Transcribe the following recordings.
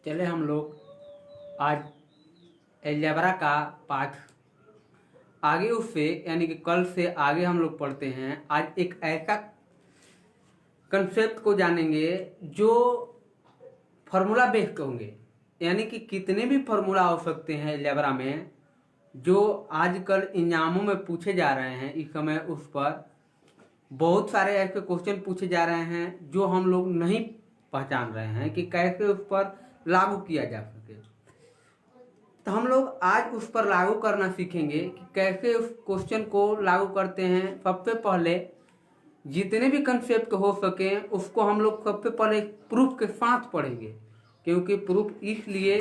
चले हम लोग आज अलजेब्रा का पाठ आगे उससे यानी कि कल से आगे हम लोग पढ़ते हैं। आज एक ऐसा कंसेप्ट को जानेंगे जो फार्मूला बेस्ड होंगे, यानी कि कितने भी फार्मूला हो सकते हैं अलजेब्रा में जो आजकल एग्जामों में पूछे जा रहे हैं। इस समय उस पर बहुत सारे ऐसे क्वेश्चन पूछे जा रहे हैं जो हम लोग नहीं पहचान रहे हैं कि कैसे उस पर लागू किया जा सके। तो हम लोग आज उस पर लागू करना सीखेंगे कि कैसे उस क्वेश्चन को लागू करते हैं। सबसे पहले जितने भी कंसेप्ट हो सके उसको हम लोग सबसे पहले प्रूफ के साथ पढ़ेंगे, क्योंकि प्रूफ इसलिए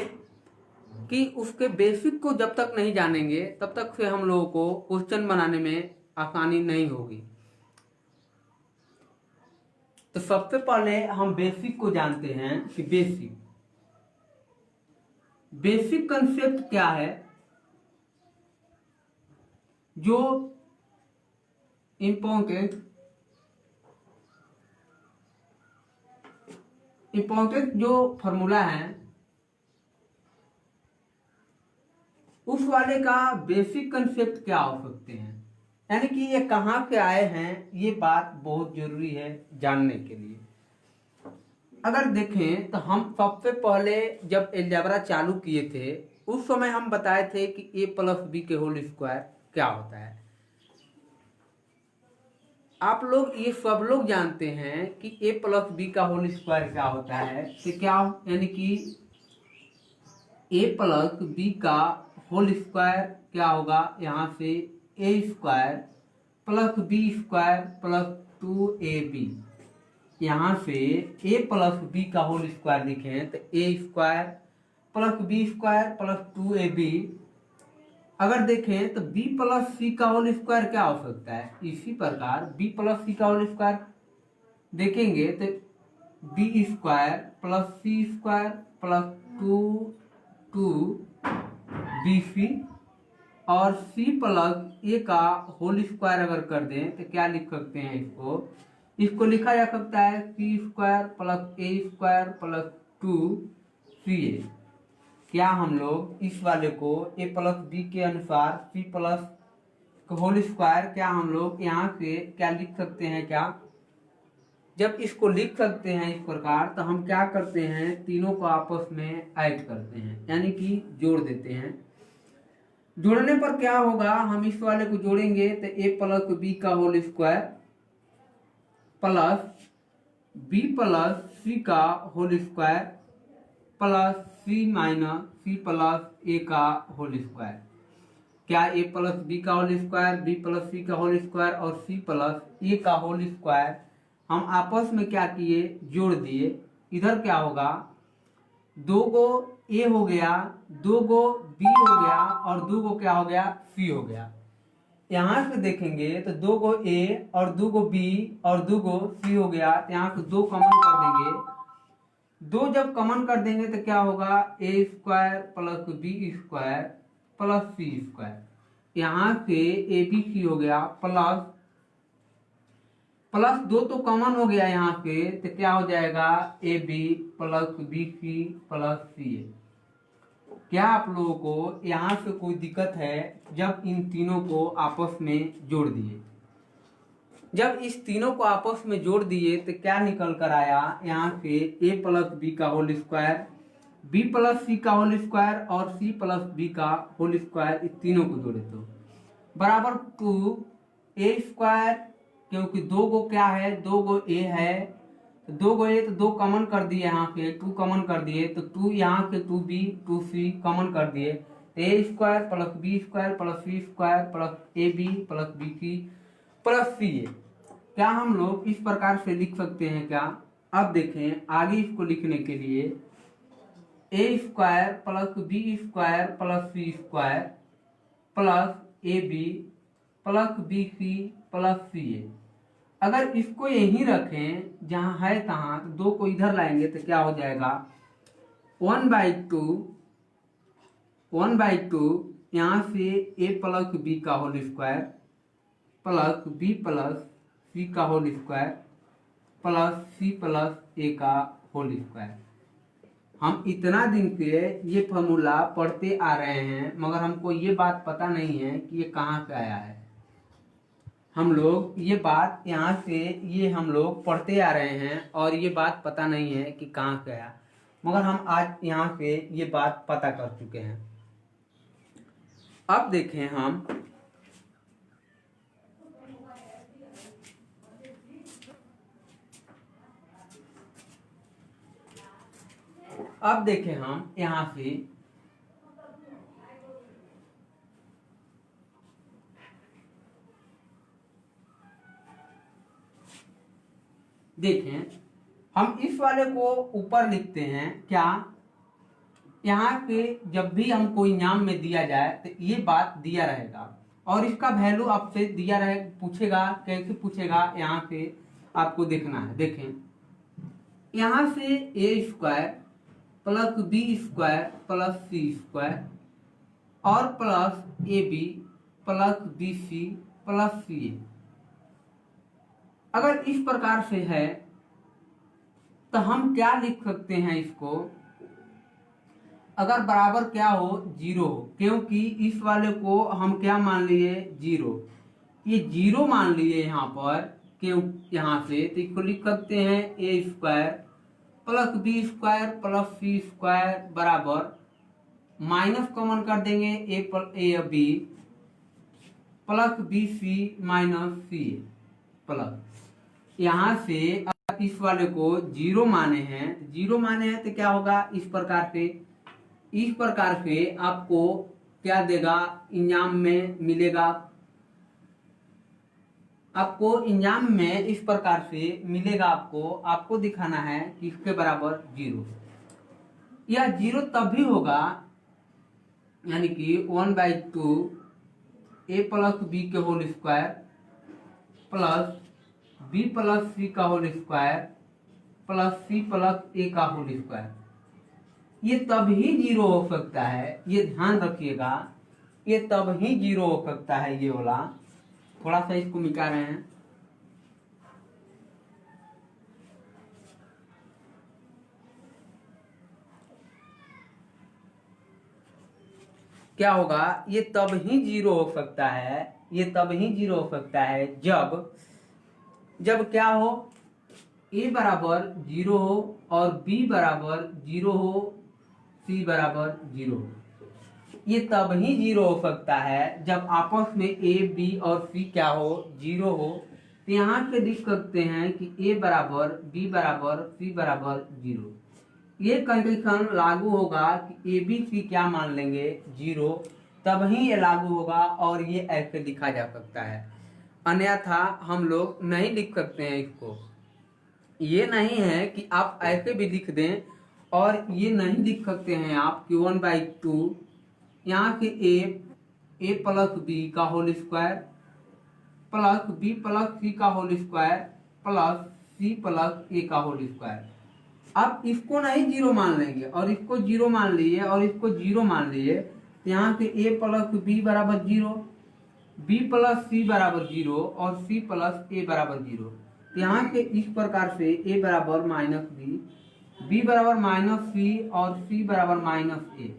कि उसके बेसिक को जब तक नहीं जानेंगे तब तक से हम लोगों को क्वेश्चन बनाने में आसानी नहीं होगी। तो सबसे पहले हम बेसिक को जानते हैं कि बेसिक कंसेप्ट क्या है। जो इम्पोर्टेंट जो फॉर्मूला है उस वाले का बेसिक कंसेप्ट क्या हो सकते हैं, यानी कि ये कहाँ से आए हैं, ये बात बहुत जरूरी है जानने के लिए। अगर देखें तो हम सबसे पहले जब अलजेब्रा चालू किए थे उस समय हम बताए थे कि a प्लस बी के होल स्क्वायर क्या होता है। आप लोग ये सब लोग जानते हैं कि a प्लस बी का होल स्क्वायर क्या होता है। तो क्या यानी कि a प्लस बी का होल स्क्वायर क्या होगा, यहाँ से a square plus B square plus 2ab, यहाँ से a प्लस बी का होल स्क्वायर लिखें तो a square plus B square plus 2ab। अगर देखें तो b प्लस सी का होल स्क्वायर क्या हो सकता है। इसी प्रकार b प्लस सी का होल स्क्वायर देखेंगे तो b स्क्वायर प्लस सी स्क्वायर प्लस 2bc, और c प्लस a का होल स्क्वायर अगर कर दें तो क्या लिख सकते हैं, इसको लिखा जा सकता है c square plus a square plus 2ca। क्या हम लोग इस वाले को a प्लस बी के अनुसार c प्लस होल स्क्वायर क्या हम लोग यहाँ से क्या लिख सकते हैं। क्या जब इसको लिख सकते हैं इस प्रकार तो हम क्या करते हैं, तीनों को आपस में ऐड करते हैं, यानी कि जोड़ देते हैं। जोड़ने पर क्या होगा, हम इस वाले को जोड़ेंगे तो a प्लस बी का whole square plus b plus सी का whole square plus c minus C plus a का होल स्क्वायर। क्या a प्लस बी का होल स्क्वायर, b प्लस सी का होल स्क्वायर और c प्लस a का होल स्क्वायर हम आपस में क्या किए, जोड़ दिए। इधर क्या होगा, 2 को a हो गया, 2 को b हो गया और 2 को क्या हो गया, c हो गया। यहाँ से देखेंगे तो 2 को a और 2 को b और 2 को c हो गया। यहाँ से 2 कॉमन कर देंगे, 2 जब कॉमन कर देंगे तो क्या होगा, a square plus B square plus C square. यहाँ से ए बी सी हो गया प्लस 2 तो कॉमन हो गया यहाँ से तो क्या हो जाएगा, A B plus B C plus सी ए। क्या आप लोगों को यहाँ से कोई दिक्कत है जब इन तीनों को आपस में जोड़ दिए। जब इस तीनों को आपस में जोड़ दिए तो क्या निकल कर आया, यहाँ से a प्लस बी का होल स्क्वायर, b प्लस सी का होल स्क्वायर और c प्लस बी का होल स्क्वायर, इस तीनों को जोड़े तो बराबर 2a स्क्वायर, क्योंकि 2 को क्या है, 2 को a है, 2 को a तो 2 कॉमन कर दिए, यहाँ पे 2 कॉमन कर दिए तो 2 यहाँ से 2b 2c कॉमन कर दिए, a square plus B square plus C square plus A B plus B C plus सी ए। क्या हम लोग इस प्रकार से लिख सकते हैं क्या। अब देखें आगे इसको लिखने के लिए a square plus B square plus C square plus A B plus B C plus सी ए। अगर इसको यहीं रखें जहां है तहां तो 2 को इधर लाएंगे तो क्या हो जाएगा, 1/2 यहाँ से a प्लस बी का whole square plus B plus सी का whole square plus C plus A का होल स्क्वायर। हम इतना दिन से ये फॉर्मूला पढ़ते आ रहे हैं, मगर हमको ये बात पता नहीं है कि ये कहाँ से आया है। हम लोग ये बात यहाँ से ये हम लोग पढ़ते आ रहे हैं और ये बात पता नहीं है कि कहाँ से आया, मगर हम आज यहाँ से ये बात पता कर चुके हैं। अब देखें हम यहाँ से देखें, हम इस वाले को ऊपर लिखते हैं क्या, यहाँ पे जब भी हम कोई नाम में दिया जाए तो ये बात दिया रहेगा और इसका वैल्यू आपसे दिया रहे, पूछेगा कैसे पूछेगा, यहाँ पे आपको देखना है। देखें, यहाँ से ए square plus B square plus सी स्क्वायर और plus A B plus B C plus सी ए, अगर इस प्रकार से है तो हम क्या लिख सकते हैं इसको, अगर बराबर क्या हो, जीरो हो, क्योंकि इस वाले को हम क्या मान लिए, जीरो, ये जीरो मान लिए यहाँ पर, क्यों यहाँ से, तो इसको लिख सकते हैं ए square plus B square plus सी स्क्वायर बराबर, माइनस कॉमन कर देंगे A B plus B C minus C plus, यहाँ से अगर इस वाले को जीरो माने हैं तो क्या होगा, इस प्रकार से आपको क्या देगा, इंजाम में मिलेगा, आपको इंजाम में इस प्रकार से मिलेगा, आपको दिखाना है कि इसके बराबर जीरो, या जीरो तभी होगा यानी कि 1/2 ए प्लस बी के whole square plus B plus सी का whole square plus C plus A का होल स्क्वायर, ये तब ही जीरो हो सकता है, ये ध्यान रखिएगा, ये तब ही जीरो हो सकता है। ये वाला थोड़ा सा इसको मिटा रहे हैं, क्या होगा, ये तब ही जीरो हो सकता है, जब क्या हो, ए बराबर जीरो हो और बी बराबर जीरो हो, सी बराबर जीरो हो, ये तब ही जीरो हो सकता है जब आपस में ए बी और सी क्या हो, जीरो हो। तो यहाँ पे लिख सकते हैं कि ए बराबर बी बराबर सी बराबर जीरो, ये कंडीशन लागू होगा कि ए बी सी क्या मान लेंगे, जीरो, तब ही ये लागू होगा और ये ऐसे लिखा जा सकता है, अन्यथा हम लोग नहीं लिख सकते हैं इसको। ये नहीं है कि आप ऐसे भी लिख दें, और ये नहीं लिख सकते हैं आप कि 1/2 यहाँ से ए प्लस बी का whole square plus B plus सी का whole square plus C plus A का होल स्क्वायर, आप इसको नहीं जीरो मान लेंगे और इसको जीरो मान लिए और इसको जीरो मान लिए, तो यहाँ से ए प्लस बी बराबर जीरो, बी प्लस सी बराबर जीरो और सी प्लस ए बराबर जीरो, तो यहाँ से इस प्रकार से ए बराबर माइनस बी बराबर माइनस सी और सी बराबर माइनस ए,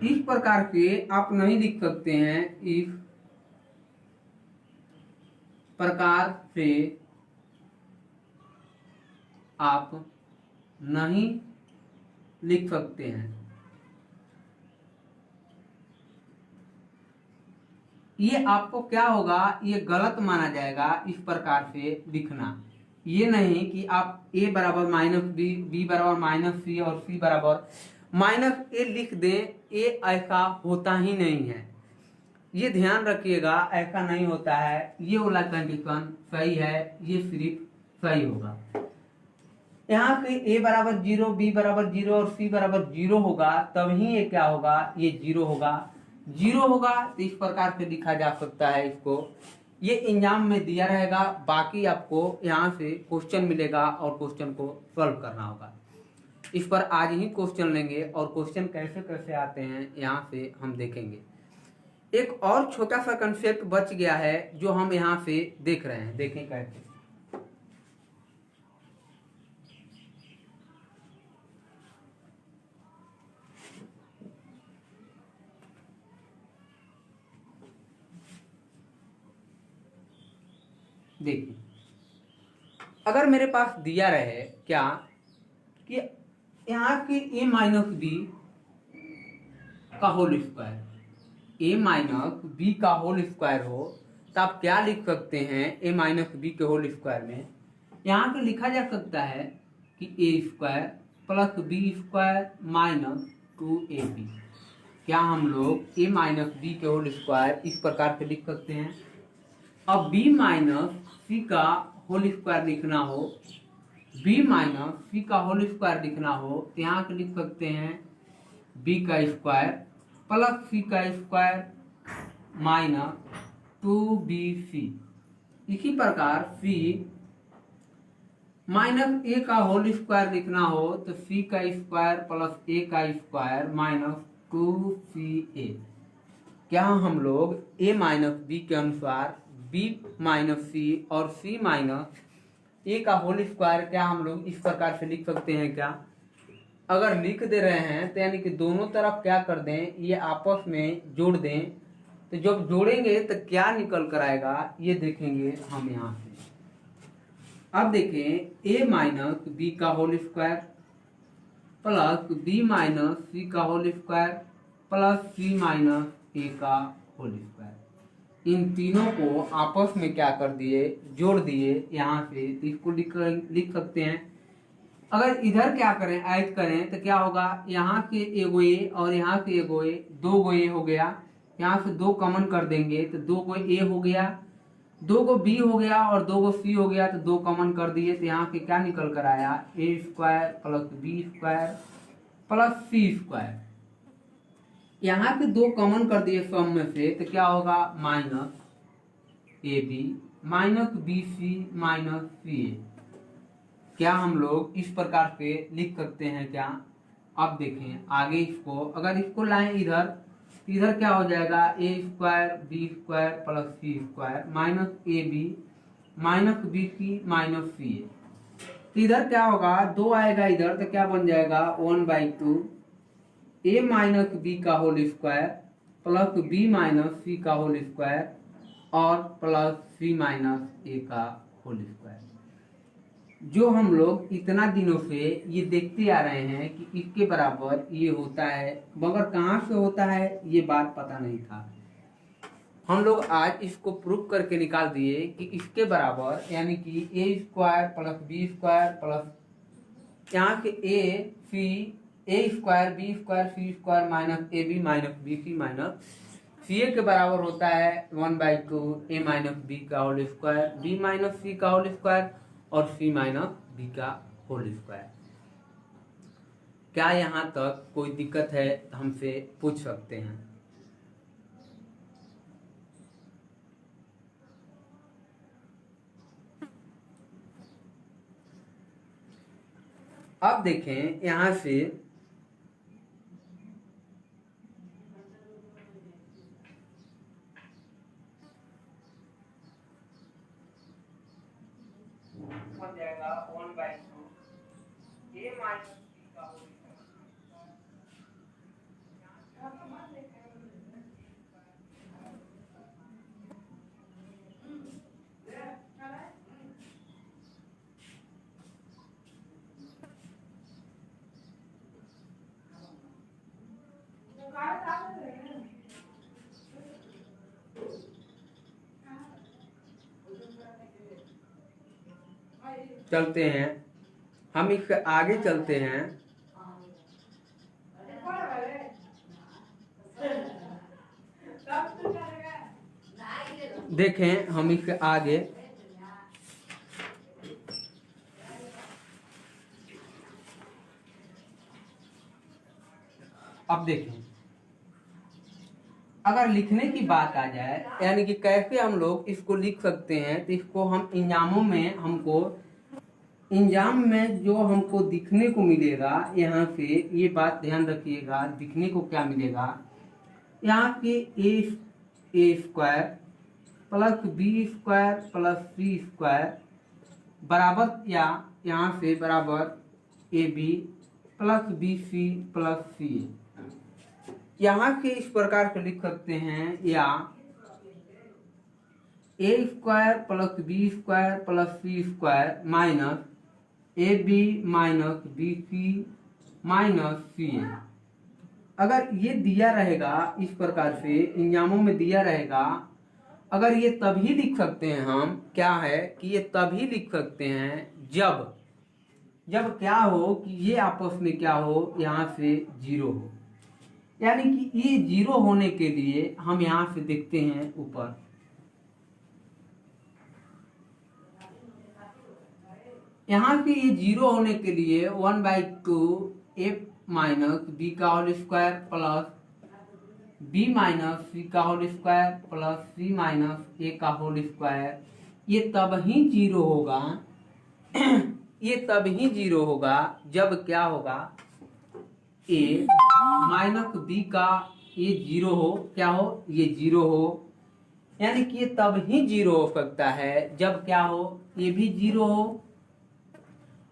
इस प्रकार से आप नहीं लिख सकते हैं, इस प्रकार से आप नहीं लिख सकते हैं। ये आपको क्या होगा, ये गलत माना जाएगा इस प्रकार से लिखना, ये नहीं कि आप ए बराबर माइनस बी बराबर माइनस सी और सी बराबर माइनस ए लिख दें, ये ऐसा होता ही नहीं है, ये ध्यान रखिएगा, ऐसा नहीं होता है। ये वाला कंडीशन सही है, ये सिर्फ सही होगा। यहाँ पे ए बराबर जीरो, बी बराबर जीरो और सी बराबर जीरो होगा, तब ही ये क्या होगा, ये जीरो होगा। तो इस प्रकार से लिखा जा सकता है इसको, ये एग्जाम में दिया रहेगा, बाकी आपको यहाँ से क्वेश्चन मिलेगा और क्वेश्चन को सॉल्व करना होगा। इस पर आज ही क्वेश्चन लेंगे और क्वेश्चन कैसे कैसे आते हैं यहाँ से हम देखेंगे। एक और छोटा सा कंसेप्ट बच गया है जो हम यहाँ से देख रहे हैं, देखें कैसे। देखिए, अगर मेरे पास दिया रहे क्या कि यहाँ के a माइनस बी का whole square, a minus B का होल स्क्वायर हो, तो आप क्या लिख सकते हैं a माइनस बी के होल स्क्वायर में? यहाँ पे लिखा जा सकता है कि a square plus B square minus 2ab। क्या हम लोग a माइनस बी के होल स्क्वायर इस प्रकार से लिख सकते हैं? अब b माइनस सी का होल स्क्वायर लिखना हो, b माइनस सी का होल स्क्वायर लिखना हो तो यहाँ पे लिख सकते हैं b का स्क्वायर प्लस सी का स्क्वायर माइनस 2bc। इसी प्रकार c माइनस a का होल स्क्वायर लिखना हो तो c का स्क्वायर प्लस a का स्क्वायर माइनस 2ca। क्या हम लोग a माइनस बी के अनुसार b माइनस सी और c माइनस a का होल स्क्वायर क्या हम लोग इस प्रकार से लिख सकते हैं क्या? अगर लिख दे रहे हैं तो यानी कि दोनों तरफ क्या कर दें, ये आपस में जोड़ दें, तो जब जोड़ेंगे तो क्या निकल कर आएगा ये देखेंगे हम यहाँ से। अब देखें a माइनस बी का whole square plus b minus सी का whole square plus c minus a का होल स्क्वायर, इन तीनों को आपस में क्या कर दिए, जोड़ दिए यहाँ से। तो इसको लिख सकते हैं। अगर इधर क्या करें, ऐड करें तो क्या होगा, यहाँ के एगो ए और यहाँ के एगो ए, दो गो ए हो गया, यहाँ से दो कॉमन कर देंगे तो दो गो ए हो गया, दो गो बी हो गया और दो गो सी हो गया, तो दो कॉमन कर दिए तो यहाँ पे क्या निकल कर आया, A square plus B square plus C square. यहाँ पे दो कॉमन कर दिए सम में से तो क्या होगा, minus A B minus B C minus सी ए। क्या हम लोग इस प्रकार से लिख सकते हैं क्या? अब देखें आगे इसको, अगर इसको लाएं इधर, इधर क्या हो जाएगा, ए square B square plus C square minus A B minus B C minus सी ए। तो इधर क्या होगा, दो आएगा इधर तो क्या बन जाएगा 1/2 ए माइनस बी का whole square plus b minus सी का होल स्क्वायर और प्लस सी माइनस ए का होल स्क्वायर। जो हम लोग इतना दिनों से ये देखते आ रहे हैं कि इसके बराबर ये होता है, मगर कहाँ से होता है ये बात पता नहीं था। हम लोग आज इसको प्रूफ करके निकाल दिए कि इसके बराबर यानी कि a square plus B square plus यहाँ के a square B square c square minus A B minus B C minus C a के बराबर होता है 1/2 ए माइनस बी का होल स्क्वायर बी माइनस सी का होल स्क्वायर और सी माइनस बी का होल स्क्वायर। क्या यहाँ तक कोई दिक्कत है हमसे पूछ सकते हैं? अब देखें यहाँ से बन जाएगा 1/2 ए माइनस बी का होल चलते हैं, हम इससे आगे चलते हैं। देखें हम इससे आगे अब देखें, अगर लिखने की बात आ जाए यानी कि कैसे हम लोग इसको लिख सकते हैं, तो इसको हम इंजामों में इंजाम में जो हमको दिखने को मिलेगा, यहाँ से ये बात ध्यान रखिएगा, दिखने को क्या मिलेगा, यहाँ के a square plus B square plus C square बराबर, या यहाँ से बराबर a B plus B C plus c. यहाँ के इस प्रकार से लिख सकते हैं, या a square plus B square plus C square minus A B minus B C minus सी ए। अगर ये दिया रहेगा इस प्रकार से एग्जामों में दिया रहेगा, अगर ये तभी लिख सकते हैं हम, क्या है कि ये तभी लिख सकते हैं जब क्या हो कि ये आपस में क्या हो, यहाँ से जीरो हो। यानी कि ये जीरो होने के लिए हम यहाँ से देखते हैं ऊपर, यहाँ से ये जीरो होने के लिए 1/2 ए माइनस बी का whole square plus b minus सी का whole square plus c minus a का होल स्क्वायर, ये तब ही जीरो होगा ये तब ही जीरो होगा जब क्या होगा, ए माइनस बी का ये जीरो हो, क्या हो, ये जीरो हो। यानी कि ये तब ही जीरो हो सकता है जब क्या हो, ये भी जीरो हो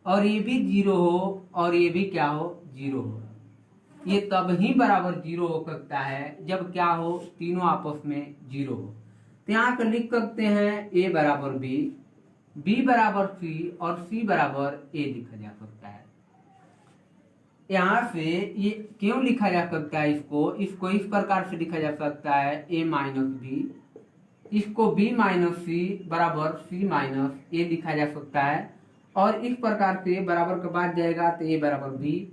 और ये भी जीरो हो और ये भी क्या हो, जीरो हो। ये तब ही बराबर जीरो हो सकता है जब क्या हो, तीनों आपस में जीरो हो। तो यहाँ पर लिख सकते हैं ए बराबर बी, बी बराबर सी और सी बराबर ए लिखा जा सकता है। यहाँ से ये क्यों लिखा जा सकता है, इसको इस प्रकार से लिखा जा सकता है ए माइनस बी, इसको बी माइनस सी बराबर सी माइनस ए लिखा जा सकता है। और इस प्रकार से बराबर के बाद जाएगा तो ए बराबर बी,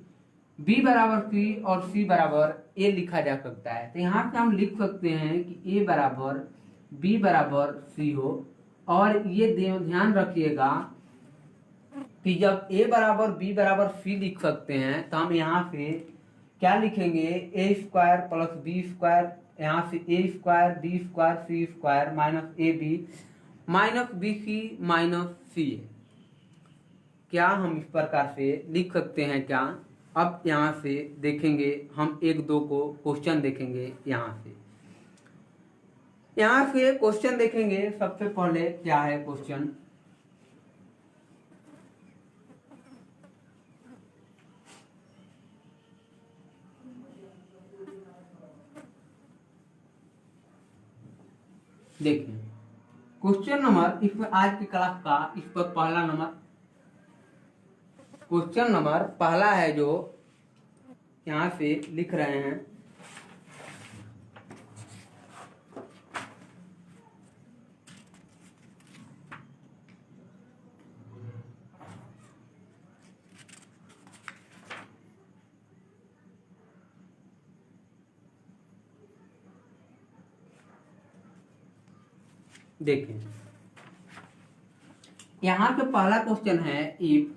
बी बराबर सी और सी बराबर ए लिखा जा सकता है। तो यहाँ से हम लिख सकते हैं कि ए बराबर बी बराबर सी हो। और ये ध्यान रखिएगा कि जब ए बराबर बी बराबर सी लिख सकते हैं तो हम यहाँ से क्या लिखेंगे, a square plus B square, यहाँ से ए square B square c square minus A B minus B C minus सी ए। क्या हम इस प्रकार से लिख सकते हैं क्या? अब यहाँ से देखेंगे हम एक दो को क्वेश्चन देखेंगे। यहाँ से क्वेश्चन देखेंगे। सबसे पहले क्या है क्वेश्चन, देखिए क्वेश्चन नंबर, इसमें आज की क्लास का इस पर पहला नंबर क्वेश्चन नंबर पहला है जो यहाँ से लिख रहे हैं। देखें यहाँ पे पहला क्वेश्चन है, इफ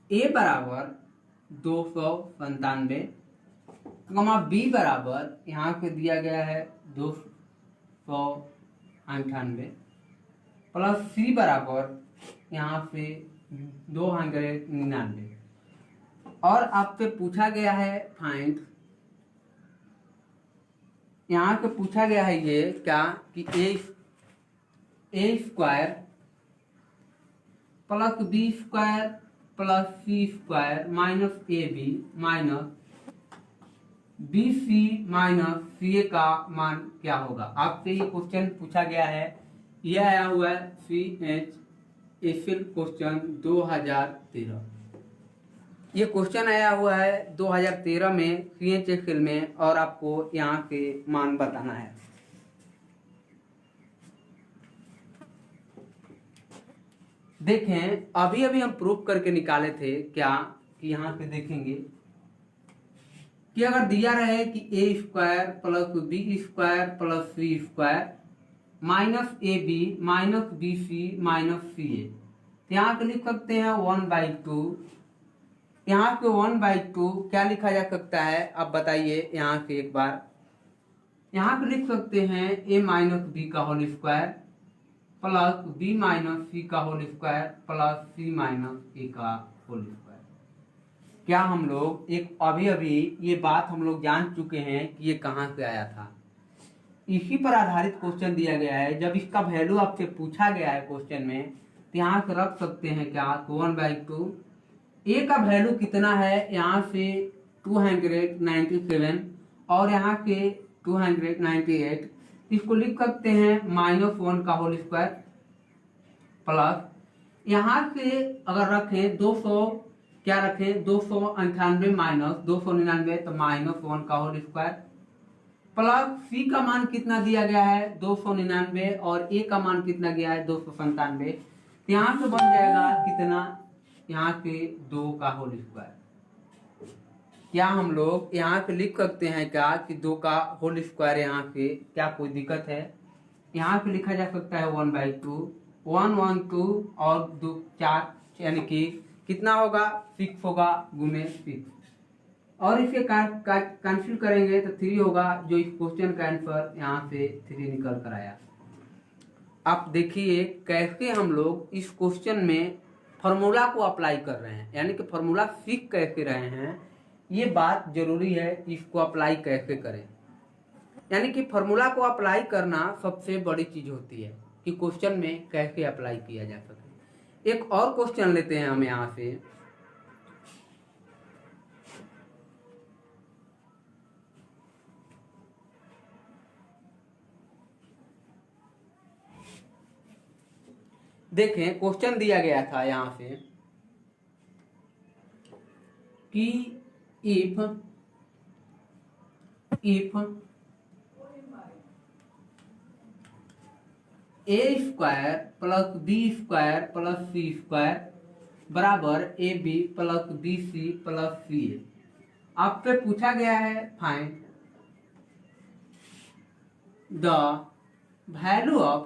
ए बराबर 297 कमा बी बराबर यहाँ पे दिया गया है 298 प्लस सी बराबर यहाँ पे 299 और आपसे पूछा गया है फाइंड, यहाँ पे पूछा गया है ये क्या कि a square plus B square plus C square minus A B minus B C minus C a का मान क्या होगा। आपसे ये क्वेश्चन पूछा गया है। यह आया हुआ है CHSL क्वेश्चन 2013। ये क्वेश्चन आया हुआ है 2013 में CHSL में, और आपको यहाँ से मान बताना है। देखें अभी हम प्रूफ करके निकाले थे क्या कि यहाँ पे देखेंगे कि अगर दिया रहे कि a square plus B square plus C square minus A B minus B C minus सी ए, तो यहाँ पे लिख सकते हैं 1/2। यहाँ पे 1/2 क्या लिखा जा सकता है, अब बताइए। यहाँ से एक बार यहाँ पे लिख सकते हैं ए माइनस बी का whole square plus b minus सी का whole square plus c minus a का होल स्क्वायर। क्या हम लोग एक अभी ये बात हम लोग जान चुके हैं कि ये कहाँ से आया था। इसी पर आधारित क्वेश्चन दिया गया है। जब इसका वैल्यू आपसे पूछा गया है क्वेश्चन में, तो यहाँ से रख सकते हैं क्या 1/2। ए का वैल्यू कितना है, यहाँ से 297 और यहाँ से 298, इसको लिख सकते हैं -1 का होल स्क्वायर प्लस यहाँ से अगर रखें 200 क्या रखें 298 माइनस 299 तो -1 का होल स्क्वायर प्लस सी का मान कितना दिया गया है 299 और ए का मान कितना गया है 297। यहाँ से बन जाएगा कितना यहाँ से 2 का होल स्क्वायर। क्या हम लोग यहाँ से लिख सकते हैं क्या कि 2 का होल स्क्वायर यहाँ से क्या कोई दिक्कत है? यहाँ पे लिखा जा सकता है 1/2 1 1 2 और 2 4 यानी कि कितना होगा 6 होगा गुने 6 और इसे कैंसिल करेंगे तो 3 होगा जो इस क्वेश्चन का आंसर यहाँ से 3 निकल कर आया। आप देखिए कैसे हम लोग इस क्वेश्चन में फॉर्मूला को अप्लाई कर रहे हैं यानी कि फॉर्मूला सीख कैसे रहे हैं ये बात जरूरी है। इसको अप्लाई कैसे करें यानी कि फॉर्मूला को अप्लाई करना सबसे बड़ी चीज होती है कि क्वेश्चन में कैसे अप्लाई किया जा सके। एक और क्वेश्चन लेते हैं हम यहाँ से। देखें क्वेश्चन दिया गया था यहाँ से कि if a square plus B square plus C square बराबर a B plus B C plus C a. आपसे पूछा गया है find the value of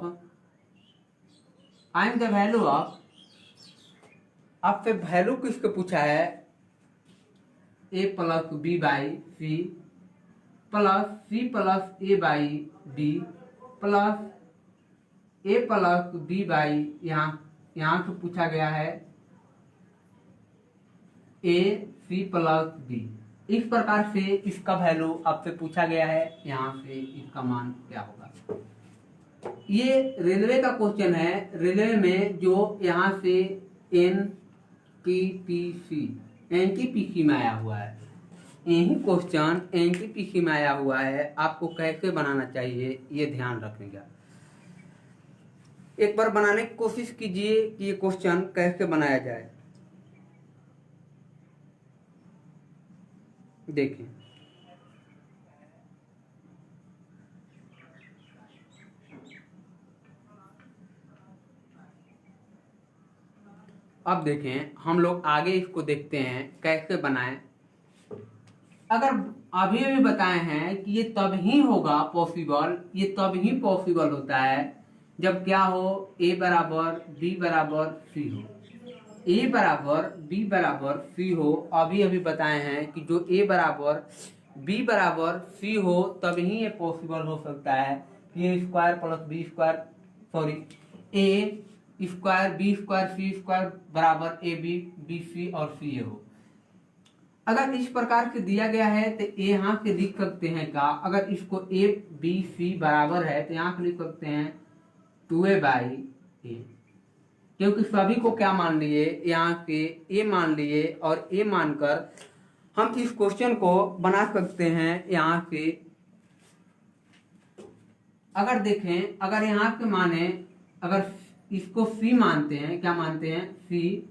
the value of. आपसे वैल्यू किसको पूछा है a plus b by c plus C plus a by d plus a plus b by यहाँ से पूछा गया है ए सी प्लस बी। इस प्रकार से इसका वैल्यू आपसे पूछा गया है। यहाँ से इसका मान क्या होगा? ये रेलवे का क्वेश्चन है। रेलवे में जो यहाँ से एनटीपीसी में आया हुआ है यही क्वेश्चन एनटीपीसी में आया हुआ है। आपको कैसे बनाना चाहिए ये ध्यान रखिएगा। एक बार बनाने की कोशिश कीजिए कि ये क्वेश्चन कैसे बनाया जाए। देखिए अब देखें हम लोग आगे इसको देखते हैं कैसे बनाएं। अगर अभी भी बताए हैं कि ये तब ही होगा पॉसिबल, ये तब ही पॉसिबल होता है जब क्या हो a बराबर b बराबर c हो। a बराबर b बराबर c हो। अभी बताए हैं कि जो a बराबर b बराबर c हो तब ही ये पॉसिबल हो सकता है कि a square plus b square a square b square c square बराबर a b c और c हो। अगर इस प्रकार से दिया गया है तो ए यहाँ से लिख सकते हैं का, अगर इसको ए बी सी बराबर है तो यहाँ से लिख सकते हैं 2a बाई ए, क्योंकि सभी को क्या मान लिए यहाँ से ए मान लिए और ए मानकर हम इस क्वेश्चन को बना सकते हैं। यहाँ से अगर देखें अगर यहाँ से माने अगर इसको सी मानते हैं, क्या मानते हैं सी,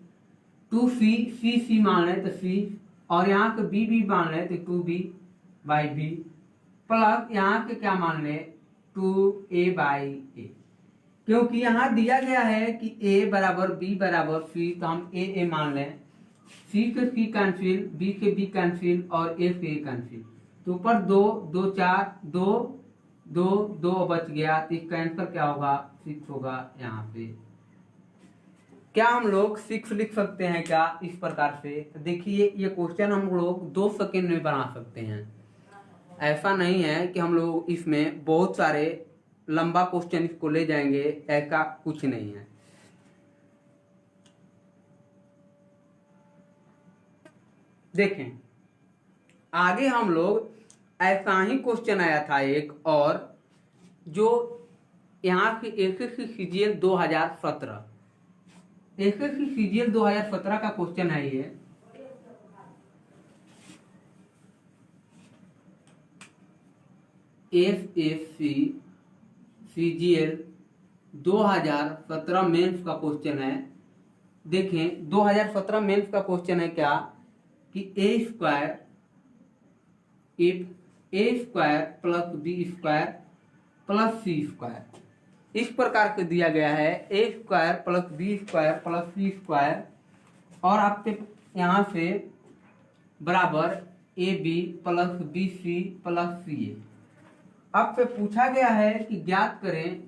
2c सी मान रहे तो सी और यहाँ के बी मान रहे तो 2b बाई बी प्लस यहाँ के क्या मान रहे 2a बाई ए, क्योंकि यहाँ दिया गया है कि a बराबर b बराबर c तो हम a मान लें, c से c कैंसिल, b से b कैंसिल और a से a कैंसिल तो ऊपर 2 2 4 2 2 2 बच गया तो इसका आंसर क्या होगा 6 होगा। यहाँ पे क्या हम लोग 6 लिख सकते हैं क्या इस प्रकार से? तो देखिए ये क्वेश्चन हम लोग 2 सेकेंड में बना सकते हैं। ऐसा नहीं है कि हम लोग इसमें बहुत सारे लंबा क्वेश्चन इसको ले जाएंगे, ऐसा कुछ नहीं है। देखें आगे हम लोग ऐसा ही क्वेश्चन आया था एक और, जो यहाँ की एसएससी सीजीएल 2017 एसएससी सीजीएल 2017 का क्वेश्चन है ये। एसएससी CGL 2017 मेंस का क्वेश्चन है। देखें 2017 मेंस का क्वेश्चन है क्या कि A² if A² plus B² plus C², इस प्रकार से दिया गया है। A² plus B² plus C² और आपके यहाँ से बराबर AB plus BC plus CA। आपसे पूछा गया है कि ज्ञात करें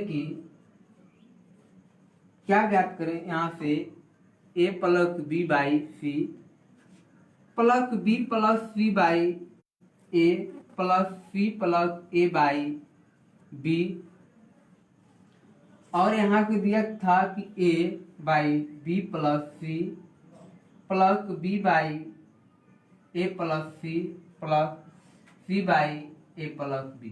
कि क्या ज्ञात करें यहाँ से A plus B by C plus B plus C by A plus C plus A by B, और यहाँ से दिया था कि A by B plus C plus B by A plus C plus C by A plus B।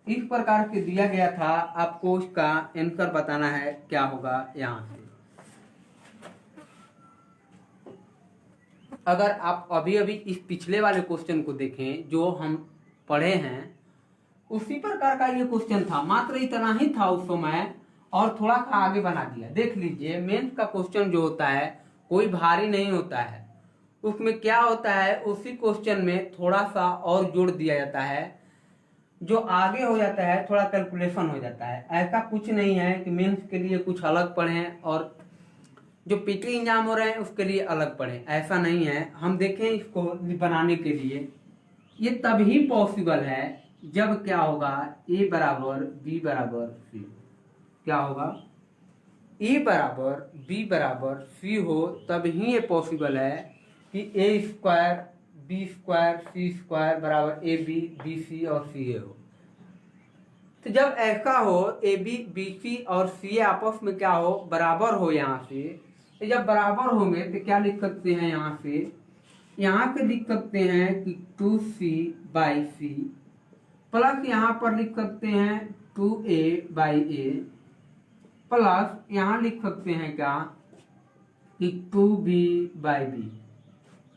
इस प्रकार से दिया गया था। आपको इसका आंसर बताना है क्या होगा। यहाँ से अगर आप अभी इस पिछले वाले क्वेश्चन को देखें जो हम पढ़े हैं, उसी प्रकार का ये क्वेश्चन था, मात्र इतना ही था उस समय और थोड़ा सा आगे बना दिया। देख लीजिए मेंस का क्वेश्चन जो होता है कोई भारी नहीं होता है। उसमें क्या होता है, उसी क्वेश्चन में थोड़ा सा और जोड़ दिया जाता है, जो आगे हो जाता है थोड़ा कैलकुलेशन हो जाता है। ऐसा कुछ नहीं है कि मेंस के लिए कुछ अलग पढ़ें और जो पीटी एग्जाम हो रहे हैं उसके लिए अलग पढ़ें, ऐसा नहीं है। हम देखें इसको बनाने के लिए ये तभी पॉसिबल है जब क्या होगा, A बराबर B बराबर C। क्या होगा, A बराबर B बराबर C हो तब ही ये पॉसिबल है कि A² B² C² बराबर AB BC और CA हो। तो जब ऐसा हो AB BC और CA आपस में क्या हो, बराबर हो, यहाँ से तो जब बराबर होंगे तो क्या लिख सकते हैं, यहाँ पे लिख सकते हैं कि 2C बाई C प्लस यहाँ पर लिख सकते हैं 2A बाई A प्लस यहाँ लिख सकते हैं क्या कि 2B बाई B।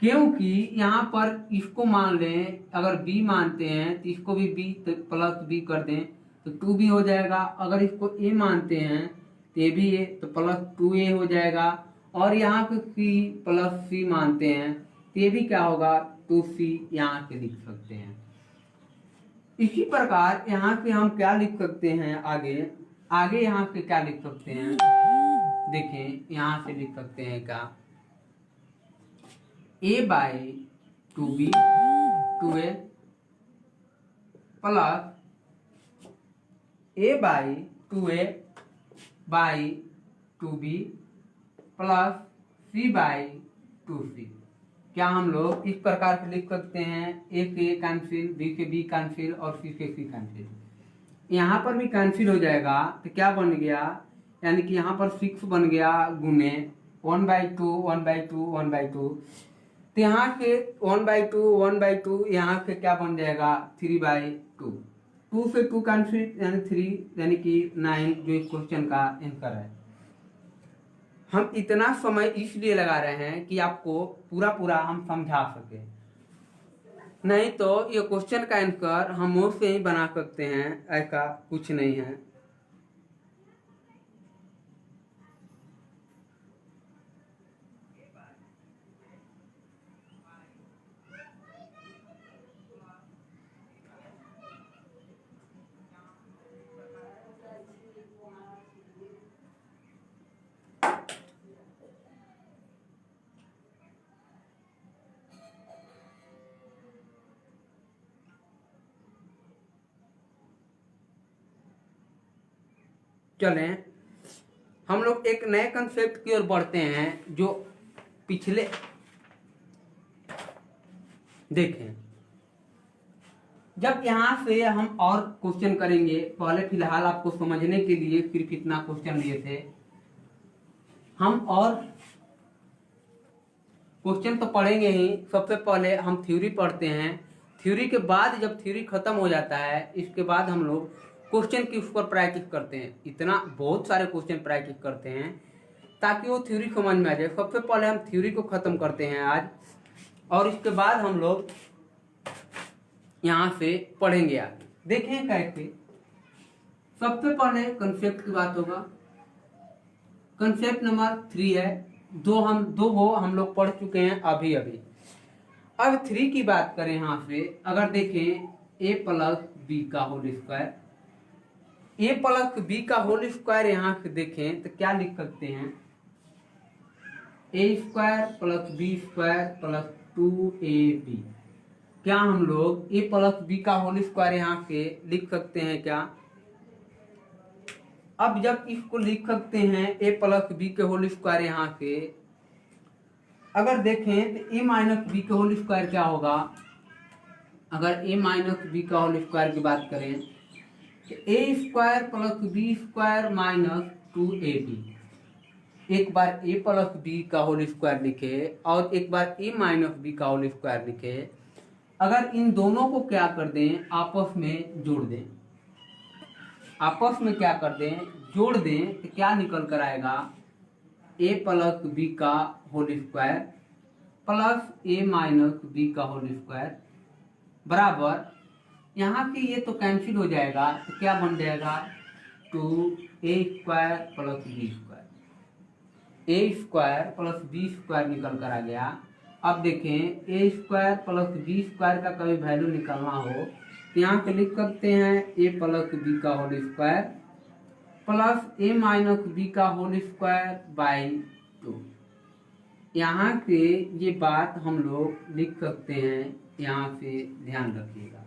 क्योंकि यहाँ पर इसको मान लें, अगर B मानते हैं तो इसको भी B प्लस B कर दें तो 2B हो जाएगा। अगर इसको A मानते हैं तो ये भी A तो प्लस 2A हो जाएगा। और यहाँ पे C प्लस C मानते हैं तो ये भी क्या होगा, 2C यहाँ से लिख सकते हैं। इसी प्रकार यहाँ से हम क्या लिख सकते हैं, आगे यहाँ से क्या लिख सकते हैं, देखें यहाँ से लिख सकते हैं क्या, A by 2B 2A plus A by 2A by 2B plus C by 2C। क्या हम लोग इस प्रकार से लिख सकते हैं, A से A कैंसिल, B से B कैंसिल और C से C कैंसिल। यहाँ पर भी कैंसिल हो जाएगा तो क्या बन गया, यानी कि यहाँ पर 6 बन गया गुने 1/2 1/2 1/2। तो यहाँ से 1/2 1/2 यहाँ से क्या बन जाएगा 3/2। 2 से 2 कैंसिल यानी 3 यानी कि 9 जो इस क्वेश्चन का आंसर है। हम इतना समय इसलिए लगा रहे हैं कि आपको पूरा हम समझा सके, नहीं तो ये क्वेश्चन का आंसर हम मुंह से ही बना सकते हैं, ऐसा कुछ नहीं है। चलें हम लोग एक नए कंसेप्ट की ओर बढ़ते हैं जो पिछले देखें। जब यहाँ से हम और क्वेश्चन करेंगे, पहले फिलहाल आपको समझने के लिए सिर्फ इतना क्वेश्चन लिए थे हम, और क्वेश्चन तो पढ़ेंगे ही। सबसे पहले हम थ्योरी पढ़ते हैं, थ्योरी के बाद जब थ्योरी खत्म हो जाता है इसके बाद हम लोग क्वेश्चन के ऊपर प्रैक्टिस करते हैं। इतना बहुत सारे क्वेश्चन प्रैक्टिस करते हैं ताकि वो थ्योरी समझ में आ जाए। सबसे पहले हम थ्योरी को खत्म करते हैं आज, और इसके बाद हम लोग यहाँ से पढ़ेंगे आगे। देखें कैसे। सबसे पहले कंसेप्ट की बात होगा। कंसेप्ट नंबर 3 है, दो वो हम लोग पढ़ चुके हैं अभी अभी। अब 3 की बात करें यहाँ से, अगर देखें a प्लस बी का whole square, a plus B का होल स्क्वायर यहाँ से देखें तो क्या लिख सकते हैं, a square plus B square plus 2ab। क्या हम लोग a प्लस बी का होल स्क्वायर यहाँ से लिख सकते हैं क्या? अब जब इसको लिख सकते हैं a प्लस बी के होल स्क्वायर यहाँ से, अगर देखें तो a माइनस बी के होल स्क्वायर क्या होगा? अगर a माइनस बी का होल स्क्वायर की बात करें तो a square plus B square minus 2ab। एक बार a प्लस बी का होल स्क्वायर लिखे और एक बार a माइनस बी का होल स्क्वायर लिखे। अगर इन दोनों को क्या कर दें, आपस में जोड़ दें, आपस में क्या कर दें, जोड़ दें, तो क्या निकल कर आएगा, a प्लस बी का whole square plus a minus B का होल स्क्वायर बराबर, यहाँ के ये तो कैंसिल हो जाएगा, तो क्या बन जाएगा, 2a square plus B square. a square plus B square निकल कर आ गया। अब देखें a square plus B square का कभी वैल्यू निकालना हो तो यहाँ पे लिख सकते हैं a प्लस बी का whole square plus a minus B का होल स्क्वायर बाई 2। यहाँ से ये बात हम लोग लिख सकते हैं, यहाँ से ध्यान रखिएगा,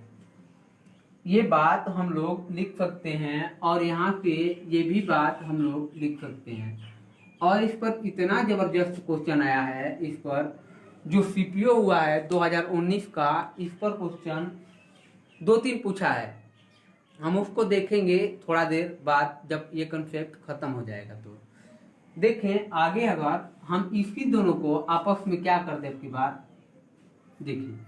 ये बात हम लोग लिख सकते हैं और यहाँ से ये भी बात हम लोग लिख सकते हैं। और इस पर इतना जबरदस्त क्वेश्चन आया है, इस पर जो सीपीओ हुआ है 2019 का, इस पर क्वेश्चन 2-3 पूछा है। हम उसको देखेंगे थोड़ा देर बाद जब ये कंसेप्ट खत्म हो जाएगा। तो देखें आगे, अगर हम इसी दोनों को आपस में क्या कर दे की बात देखिए,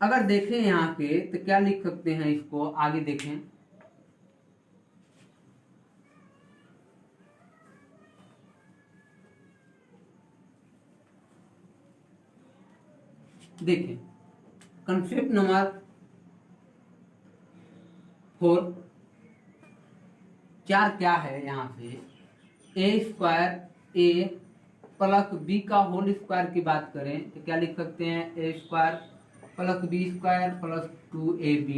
अगर देखें यहाँ पे तो क्या लिख सकते हैं, इसको आगे देखें, देखें कंसेप्ट नंबर 4 क्या है, यहाँ से a square a plus B का होल स्क्वायर की बात करें तो क्या लिख सकते हैं, a square plus B square plus 2ab।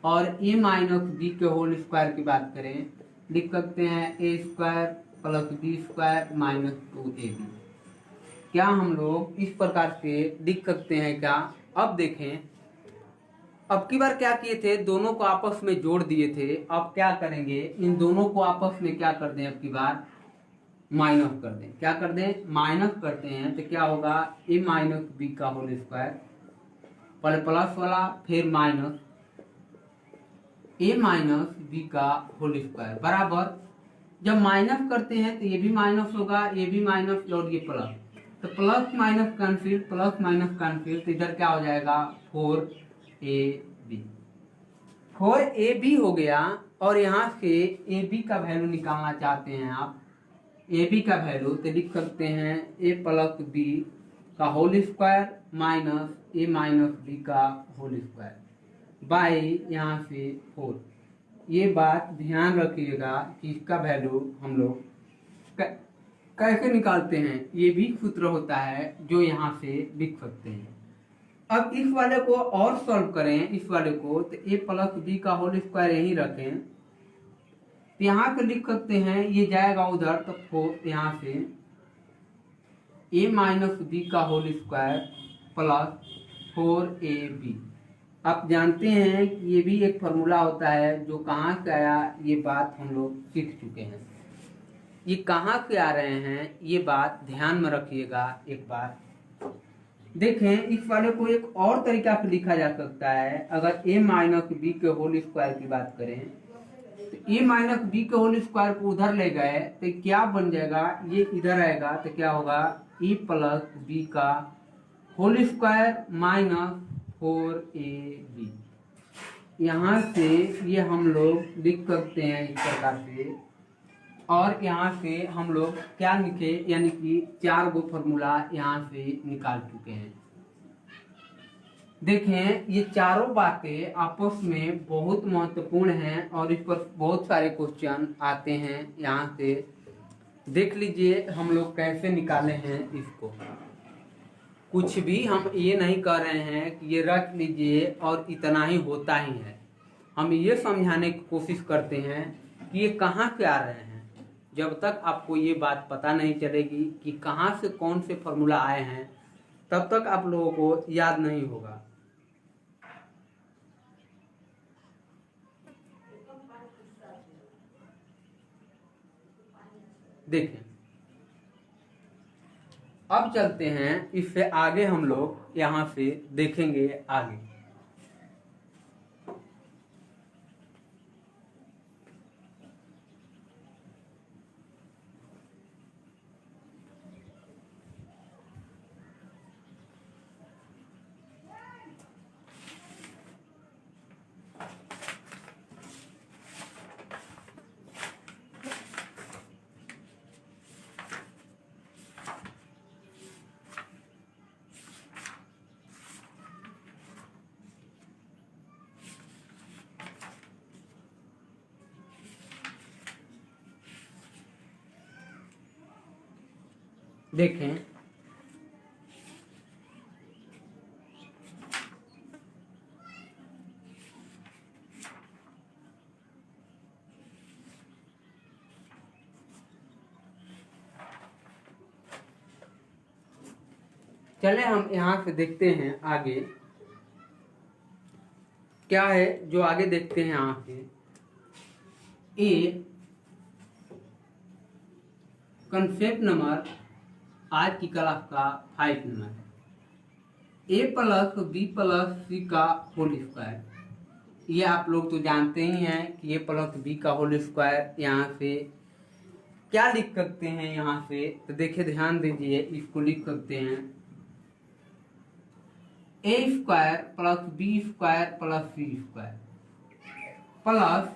और a माइनस बी के होल स्क्वायर की बात करें लिख सकते हैं a square plus B square minus 2ab। क्या हम लोग इस प्रकार से लिख सकते हैं क्या? अब देखें, अब की बार क्या किए थे, दोनों को आपस में जोड़ दिए थे। अब क्या करेंगे, इन दोनों को आपस में क्या कर दें, अब की बार माइनस कर दें। क्या कर दें, माइनस करते हैं तो क्या होगा, a माइनस बी का होल स्क्वायर, पहले प्लस वाला फिर माइनस a माइनस बी का होल स्क्वायर बराबर, जब माइनस करते हैं तो ये भी माइनस होगा, ये भी माइनस और ये प्लस, तो plus minus cancel, plus minus cancel, तो इधर क्या हो जाएगा, 4ab। 4ab हो गया। और यहाँ से ab का वैल्यू निकालना चाहते हैं आप, ab का वैल्यू तो लिख सकते हैं a प्लस बी का whole square minus a minus B का होल स्क्वायर बाई यहाँ से 4। ये बात ध्यान रखिएगा कि इसका वैल्यू हम लोग कैसे निकालते हैं, ये भी सूत्र होता है जो यहाँ से लिख सकते हैं। अब इस वाले को और सॉल्व करें, इस वाले को तो a प्लस बी का होल स्क्वायर यही रखें तो यहाँ पे लिख सकते हैं, ये जाएगा उधर तो 4, यहाँ से a माइनस बी का होल स्क्वायर प्लस 4ab। आप जानते हैं कि ये भी एक फॉर्मूला होता है जो कहाँ से आया, ये बात हम लोग सीख चुके हैं। ये कहाँ से आ रहे हैं, ये बात ध्यान में रखिएगा। एक बार देखें, इस वाले को एक और तरीका से लिखा जा सकता है। अगर a माइनस बी के होल स्क्वायर की बात करें तो a माइनस बी के होल स्क्वायर को उधर ले गए तो क्या बन जाएगा, ये इधर आएगा तो क्या होगा, a प्लस बी का होल स्क्वायर माइनस 4ab। यहाँ से ये हम लोग लिख सकते हैं इस प्रकार से। और यहाँ से हम लोग क्या लिखे, यानी कि 4 गो फॉर्मूला यहाँ से निकाल चुके हैं। देखें ये चारों बातें आपस में बहुत महत्वपूर्ण हैं और इस पर बहुत सारे क्वेश्चन आते हैं। यहाँ से देख लीजिए हम लोग कैसे निकाले हैं इसको। कुछ भी हम ये नहीं कह रहे हैं कि ये रख लीजिए और इतना ही होता ही है। हम ये समझाने की कोशिश करते हैं कि ये कहाँ से आ रहे हैं। जब तक आपको ये बात पता नहीं चलेगी कि कहाँ से कौन से फॉर्मूला आए हैं, तब तक आप लोगों को याद नहीं होगा। देखें, अब चलते हैं इससे आगे, हम लोग यहाँ से देखेंगे आगे। देखें, चले हम यहाँ से देखते हैं आगे क्या है। जो आगे देखते हैं यहाँ से, ए कंसेप्ट नंबर आज की क्लास का 5 नंबर है, ए प्लस बी प्लस सी का होल स्क्वायर। ये आप लोग तो जानते ही हैं कि ए प्लस बी का होल स्क्वायर यहाँ से क्या लिख सकते हैं। यहाँ से तो देखिए, ध्यान दीजिए, इसको लिख सकते हैं ए square plus B square plus सी स्क्वायर प्लस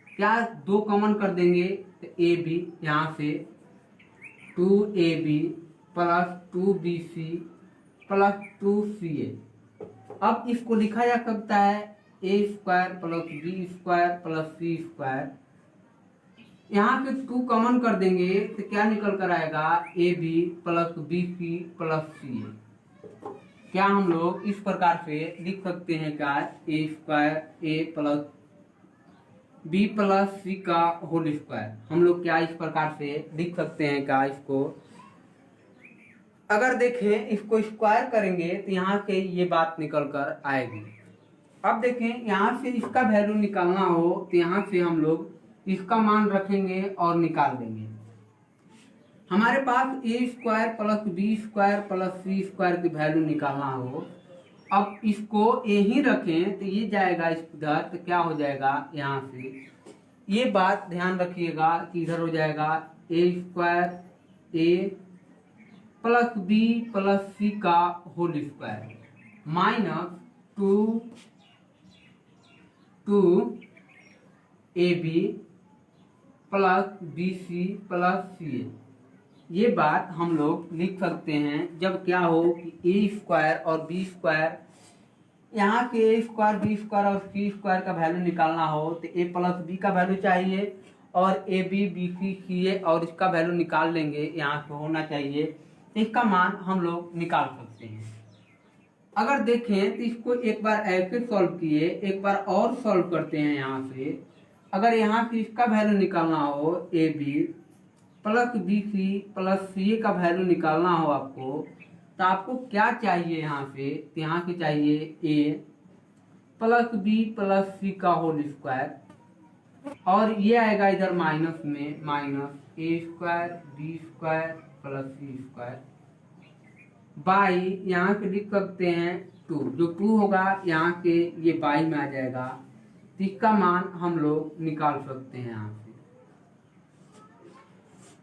क्या, दो कॉमन कर देंगे तो ए बी, यहाँ से 2ab plus 2bc plus 2ca। अब इसको लिखा जा सकता है a square plus B square plus C square. यहाँ से 2 कॉमन कर देंगे तो क्या निकल कर आएगा, a B plus B C plus सी ए। क्या हम लोग इस प्रकार से लिख सकते हैं क्या, ए square a plus B plus सी का होल स्क्वायर। हम लोग क्या इस प्रकार से लिख सकते हैं क्या इसको। अगर देखें इसको स्क्वायर करेंगे तो यहाँ से ये बात निकल कर आएगी। अब देखें यहाँ से इसका वैल्यू निकालना हो तो यहाँ से हम लोग इसका मान रखेंगे और निकाल देंगे। हमारे पास a square plus B square plus C square की वैल्यू निकालना हो, अब इसको ए ही रखें तो ये जाएगा इधर, तो क्या हो जाएगा, यहाँ से ये बात ध्यान रखिएगा कि इधर हो जाएगा ए square a plus B plus सी का whole square minus 2 a B plus B C plus C a. ये बात हम लोग लिख सकते हैं जब क्या हो कि ए स्क्वायर और बी स्क्वायर, यहाँ के ए स्क्वायर बी स्क्वायर और सी स्क्वायर का वैल्यू निकालना हो तो ए प्लस बी का वैल्यू चाहिए और ए बी बी सी सी ए और इसका वैल्यू निकाल लेंगे, यहाँ से होना चाहिए, तो इसका मान हम लोग निकाल सकते हैं। अगर देखें तो इसको एक बार ऐसे सॉल्व किए, एक बार और सॉल्व करते हैं। यहाँ से अगर यहाँ से इसका वैल्यू निकालना हो a B plus B C plus C a का वैल्यू निकालना हो आपको, तो आपको क्या चाहिए, यहाँ से तो यहाँ से चाहिए ए प्लस बी प्लस सी का होल स्क्वायर और ये आएगा इधर माइनस में, minus A square B square plus C square by, यहाँ से लिख सकते हैं 2, जो 2 होगा यहाँ के ये बाई में आ जाएगा, तो इसका मान हम लोग निकाल सकते हैं यहाँ से।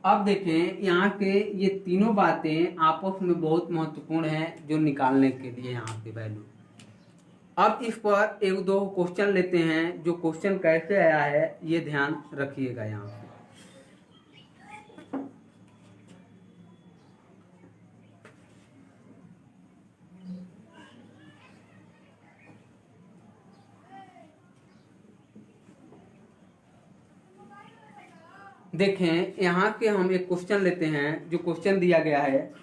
अब देखें यहाँ के ये तीनों बातें आपस में बहुत महत्वपूर्ण हैं जो निकालने के लिए यहाँ के वैल्यू। अब इस पर एक दो क्वेश्चन लेते हैं, जो क्वेश्चन कैसे आया है ये ध्यान रखिएगा। यहाँ पे देखें यहाँ के हम एक क्वेश्चन लेते हैं। जो क्वेश्चन दिया गया है,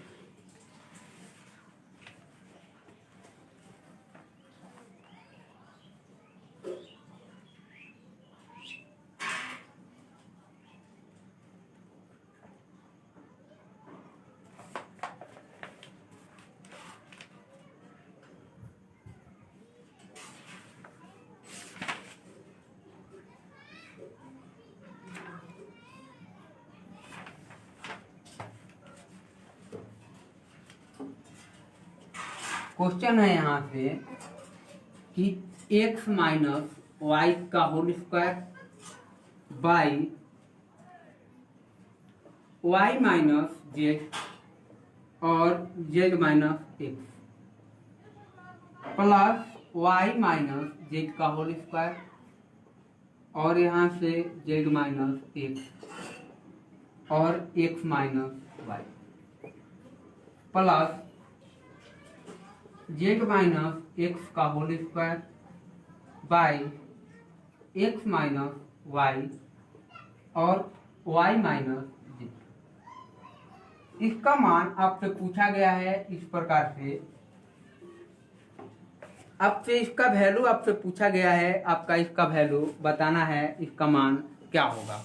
क्वेश्चन है यहाँ से कि x माइनस वाई का whole square by y minus Z और Z minus x plus y minus z का होल स्क्वायर और यहाँ से जेड माइनस एक्स और x minus y plus z minus x का whole square by x minus Y और Y minus z. इसका मान आपसे पूछा गया है इस प्रकार से, आपसे इसका वैल्यू आपसे पूछा गया है, आपका इसका वैल्यू बताना है, इसका मान क्या होगा।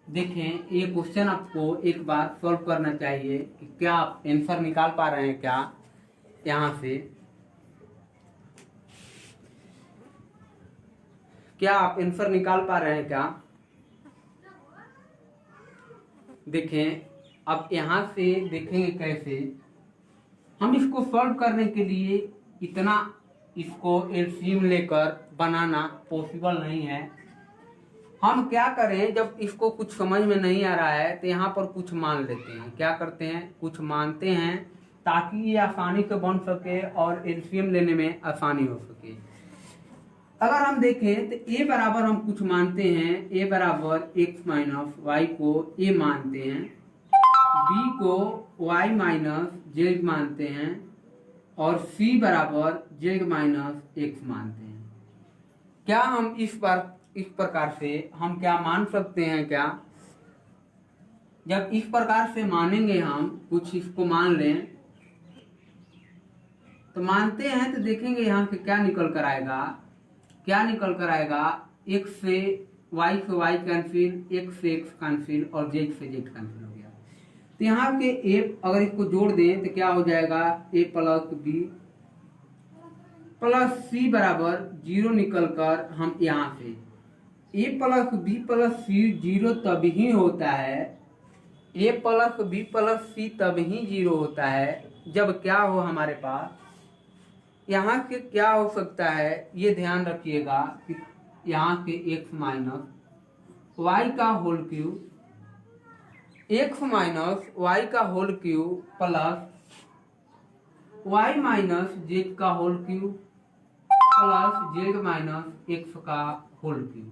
देखें ये क्वेश्चन आपको एक बार सॉल्व करना चाहिए कि क्या आप आंसर निकाल पा रहे हैं क्या यहाँ से, क्या आप आंसर निकाल पा रहे हैं क्या। देखें अब यहाँ से देखेंगे कैसे हम इसको सॉल्व करने के लिए, इतना इसको एलसीएम लेकर बनाना पॉसिबल नहीं है। हम क्या करें, जब इसको कुछ समझ में नहीं आ रहा है तो यहाँ पर कुछ मान लेते हैं। क्या करते हैं, कुछ मानते हैं ताकि ये आसानी से बन सके और एलसीएम लेने में आसानी हो सके। अगर हम देखें तो ए बराबर हम कुछ मानते हैं, ए बराबर एक्स माइनस वाई को ए मानते हैं, बी को वाई माइनस जेड मानते हैं और सी बराबर जेड माइनस एक्स मानते हैं। क्या हम इस प्रकार से हम क्या मान सकते हैं क्या, जब इस प्रकार से मानेंगे हम कुछ इसको मान लें तो मानते हैं तो देखेंगे यहाँ से क्या निकल कर आएगा, क्या निकल कर आएगा, x से y कैंसिल, x से x कैंसिल और z से z कैंसिल हो गया। तो यहाँ के a अगर इसको जोड़ दें तो क्या हो जाएगा, a plus b plus c बराबर 0 निकल कर हम यहाँ से a plus b plus c 0 तभी होता है, a plus b plus c तभी 0 होता है जब क्या हो हमारे पास, यहाँ के क्या हो सकता है ये ध्यान रखिएगा कि यहाँ के x माइनस वाई का whole cube, x minus y का whole cube plus y minus z का whole cube plus z minus x का होल क्यूब।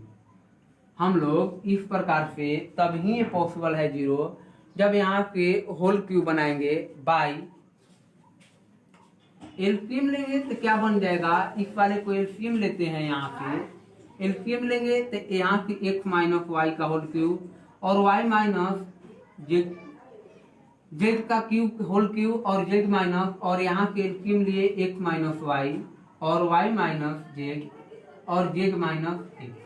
हम लोग इस प्रकार से तभी ये पॉसिबल है 0 जब यहाँ के होल क्यूब बनाएंगे बाई एलसीएम लेंगे तो क्या बन जाएगा, इस वाले को एलसीएम लेते हैं, यहाँ पे एलसीएम लेंगे तो यहाँ से एक्स माइनस वाई का होल क्यूब और वाई माइनस जेड का क्यूब होल क्यूब और जेड माइनस, और यहाँ के एलसीएम लिए एक्स माइनस वाई और वाई माइनस जेड और जेड माइनस एक्स।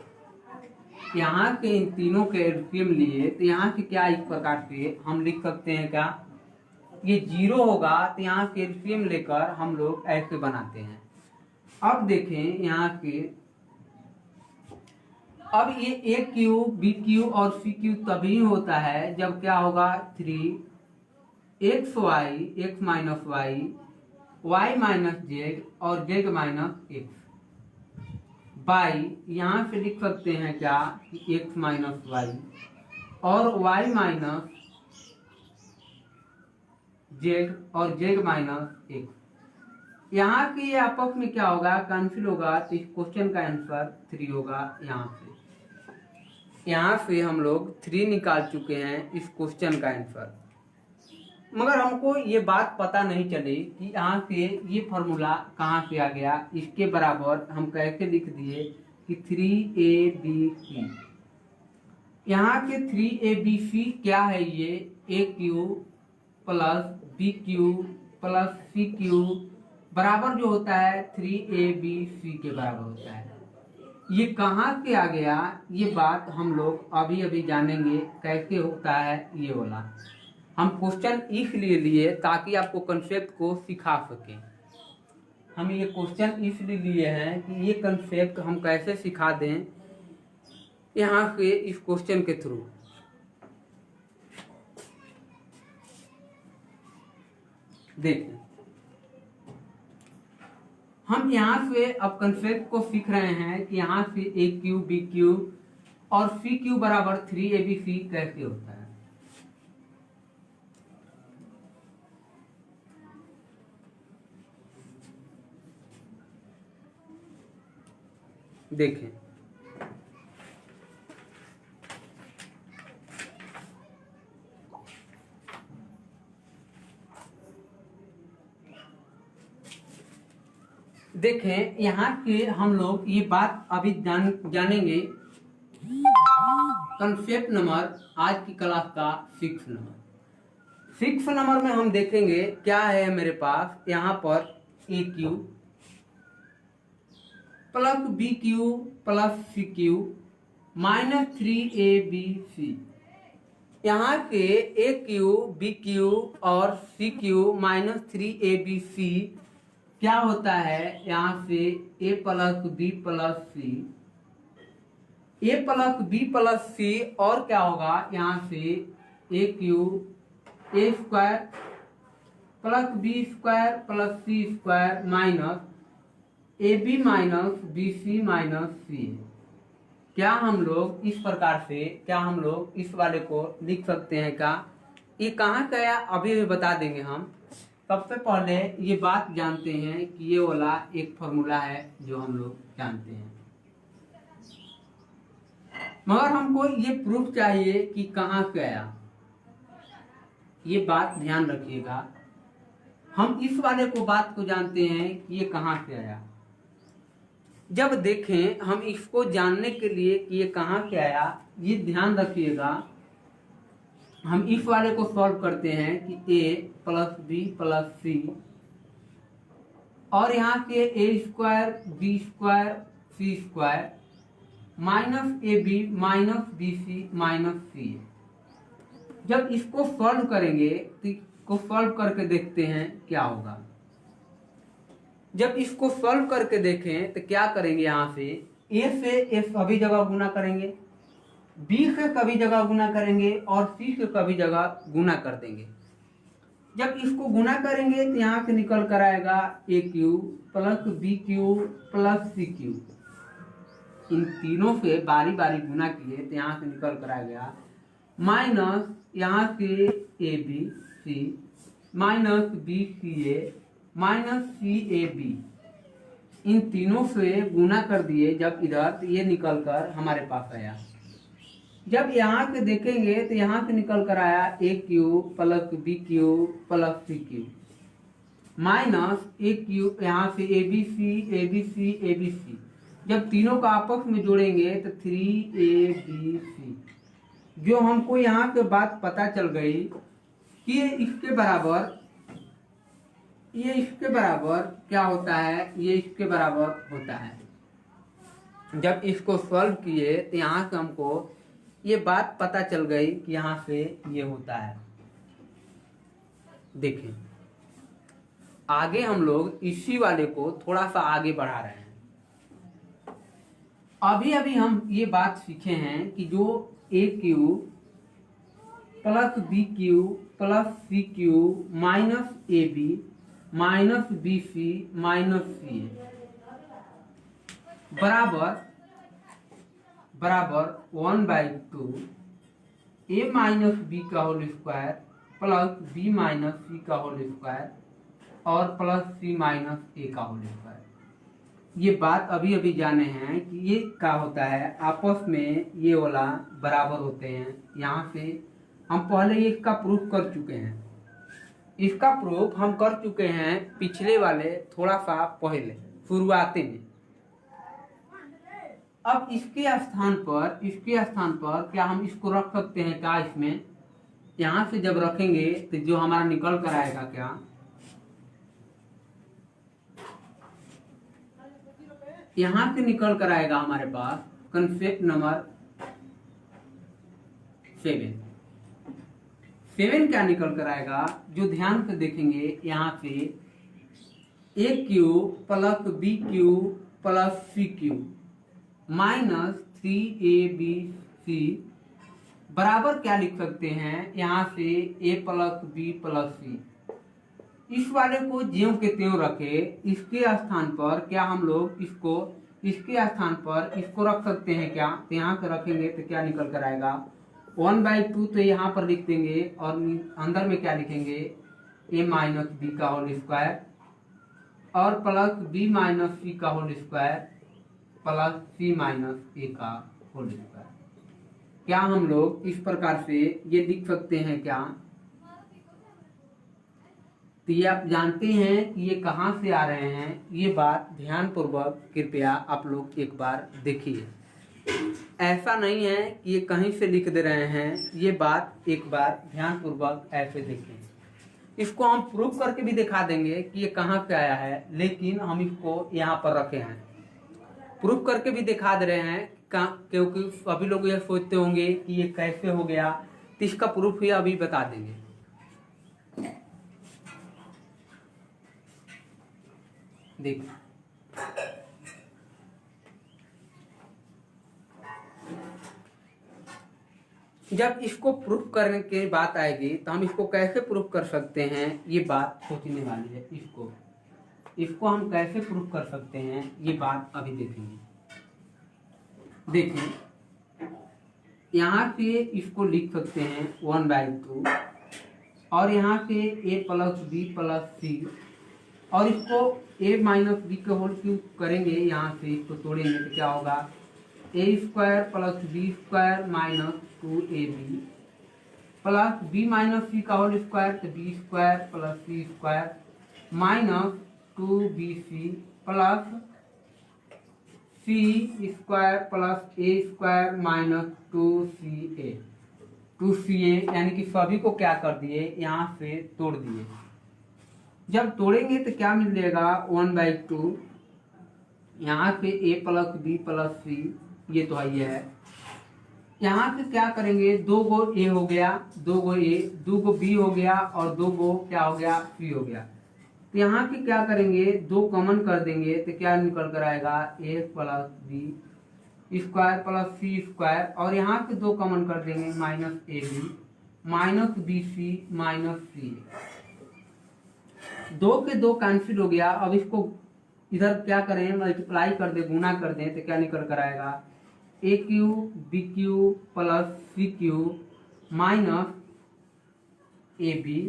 यहाँ के इन तीनों के एलसीएम लिए तो यहाँ से क्या इस प्रकार से हम लिख सकते हैं क्या, ये 0 होगा तो यहाँ के एलसीएम लेकर हम लोग ऐसे बनाते हैं। अब देखें यहाँ के, अब ये ए क्यूब बी क्यूब और सी क्यूब तभी होता है जब क्या होगा 3 X minus Y minus Z और जेड माइनस एक्स बाई, यहाँ से लिख सकते हैं क्या कि एक्स माइनस वाई और वाई माइनस जेड और जेड माइनस एक्स। यहाँ के आपस में क्या होगा, कैंसिल होगा, तो इस क्वेश्चन का आंसर 3 होगा। यहाँ से हम लोग 3 निकाल चुके हैं इस क्वेश्चन का आंसर। मगर हमको ये बात पता नहीं चली कि यहाँ से ये फॉर्मूला कहाँ से आ गया। इसके बराबर हम कैसे लिख दिए कि 3ABC। यहाँ के 3ABC क्या है, ये AQ plus BQ plus CQ बराबर जो होता है 3ABC के बराबर होता है। ये कहाँ से आ गया, ये बात हम लोग अभी अभी जानेंगे कैसे होता है ये वाला। हम क्वेश्चन इसलिए लिए ताकि आपको कंसेप्ट को सिखा सकें। हम ये क्वेश्चन इसलिए लिए हैं कि ये कंसेप्ट हम कैसे सिखा दें यहाँ से इस क्वेश्चन के थ्रू। देखिए हम यहाँ से अब कंसेप्ट को सीख रहे हैं कि यहाँ से AQ BQ और CQ बराबर 3ABC कैसे होता है। देखें देखें यहाँ के हम लोग ये बात अभी जानेंगे। कंसेप्ट नंबर आज की क्लास का 6 नंबर में हम देखेंगे क्या है मेरे पास। यहाँ पर AQ plus BQ plus CQ minus 3ABC। यहाँ के AQ BQ और CQ माइनस 3ABC क्या होता है, यहाँ से A plus B plus C, A plus B plus C और क्या होगा यहाँ से AQ A square plus B square plus C square minus AB minus BC minus C। क्या हम लोग इस प्रकार से हम लोग इस वाले को लिख सकते हैं क्या? ये कहाँ गया अभी भी बता देंगे हम। सबसे पहले ये बात जानते हैं कि ये वाला एक फॉर्मूला है जो हम लोग जानते हैं, मगर हमको ये प्रूफ चाहिए कि कहाँ से आया। ये बात ध्यान रखिएगा, हम इस वाले बात को जानते हैं कि ये कहाँ से आया। जब देखें हम इसको जानने के लिए कि ये कहाँ से आया, ये ध्यान रखिएगा। हम इस वाले को सॉल्व करते हैं कि A plus B plus C और यहाँ से A square B square C square minus AB minus BC minus C। जब इसको सॉल्व करेंगे तो इसको सॉल्व करके देखते हैं क्या होगा। जब इसको सॉल्व करके देखें तो क्या करेंगे, यहाँ से A से A सभी जगह गुना करेंगे, B से कभी जगह गुना करेंगे और C से कभी जगह गुना कर देंगे। जब इसको गुना करेंगे तो यहाँ से निकल कर आएगा AQ plus BQ plus CQ। इन तीनों से बारी बारी गुना किए तो यहाँ से निकल कर आ गया माइनस यहाँ से ABC minus BCA minus CAB। इन तीनों से गुना कर दिए जब इधर, तो ये निकल कर हमारे पास आया। जब यहाँ से देखेंगे तो यहाँ से निकल कर आया AQ plus BQ plus CQ minus AQ यहाँ से ABC। जब तीनों का आपस में जोड़ेंगे तो 3ABC। जो हमको यहाँ के बात पता चल गई कि ये इसके बराबर क्या होता है, ये इसके बराबर होता है। जब इसको सॉल्व किए तो यहाँ से हमको ये बात पता चल गई कि यहाँ से ये होता है। देखें आगे हम लोग इसी वाले को थोड़ा सा आगे बढ़ा रहे हैं। अभी अभी हम ये बात सीखे हैं कि जो AQ plus BQ plus CQ minus AB minus BC minus C बराबर 1/2 A माइनस B का whole square plus B minus C का होल स्क्वायर और प्लस C माइनस A का होल स्क्वायर। ये बात अभी अभी जाने हैं कि ये क्या होता है, आपस में ये वाला बराबर होते हैं। यहाँ से हम पहले ये इसका प्रूफ कर चुके हैं। इसका प्रूफ हम कर चुके हैं पिछले वाले थोड़ा सा पहले शुरुआती में। अब इसके स्थान पर क्या हम इसको रख सकते हैं क्या? इसमें यहां से जब रखेंगे तो जो हमारा निकल कर आएगा क्या, यहां से निकल कर आएगा हमारे पास कंसेप्ट नंबर 7 क्या निकल कर आएगा? जो ध्यान से देखेंगे यहाँ से a cube plus b cube plus c cube minus 3ab बराबर क्या लिख सकते हैं? यहाँ से a plus B plus c. इस वाले को ज्यों के त्यों रखे, इसके स्थान पर क्या हम लोग इसके स्थान पर इसको रख सकते हैं क्या? तो यहाँ से रखेंगे तो क्या निकल कर आएगा? 1/2 तो यहाँ पर लिख देंगे और अंदर में क्या लिखेंगे? a माइनस बी का होल स्क्वायर और प्लस b माइनस सी का whole square plus c minus a का होल स्क्वायर। क्या हम लोग इस प्रकार से ये लिख सकते हैं क्या? तो ये आप जानते हैं कि ये कहाँ से आ रहे हैं, ये बात ध्यान पूर्वक कृपया आप लोग एक बार देखिए। ऐसा नहीं है कि ये कहीं से लिख दे रहे हैं, ये बात एक बार ध्यान पूर्वक ऐसे देखें। इसको हम प्रूफ करके भी दिखा देंगे कि ये कहाँ से आया है, लेकिन हम इसको यहाँ पर रखे हैं, प्रूफ करके भी दिखा दे रहे हैं क्योंकि सभी लोग ये सोचते होंगे कि ये कैसे हो गया, तो इसका प्रूफ ही अभी बता देंगे। देखिए जब इसको प्रूफ करने की बात आएगी तो हम इसको कैसे प्रूफ कर सकते हैं, ये बात सोचने वाली है। इसको हम कैसे प्रूफ कर सकते हैं, ये बात अभी देखेंगे। देखिए यहाँ से इसको लिख सकते हैं 1/2 और यहाँ से a plus B plus c और इसको a माइनस बी के होल क्यूब करेंगे। यहाँ से इसको तोड़ेंगे तो क्या होगा? a square plus B square minus 2ab plus b minus सी का होल स्क्वायर तो b square plus C square minus 2bc plus c square plus a square minus 2ca यानी कि सभी को क्या कर दिए? यहाँ से तोड़ दिए। जब तोड़ेंगे तो क्या मिल जाएगा? 1/2 यहाँ से a प्लस बी प्लस सी, ये तो है। यहाँ से क्या करेंगे? 2 गो a हो गया, 2 गो a, 2 गो b हो गया और 2 गो क्या हो गया? c हो गया। तो यहाँ से क्या करेंगे? 2 कॉमन कर देंगे तो क्या निकल कर आएगा? a plus B square plus C square और यहाँ से 2 कॉमन कर देंगे minus ab minus B C minus c. 2 के 2 कैंसिल हो गया। अब इसको इधर क्या करें? मल्टीप्लाई कर दे, गुना कर दें तो क्या निकल कर आएगा? A cube b cube plus c cube minus A b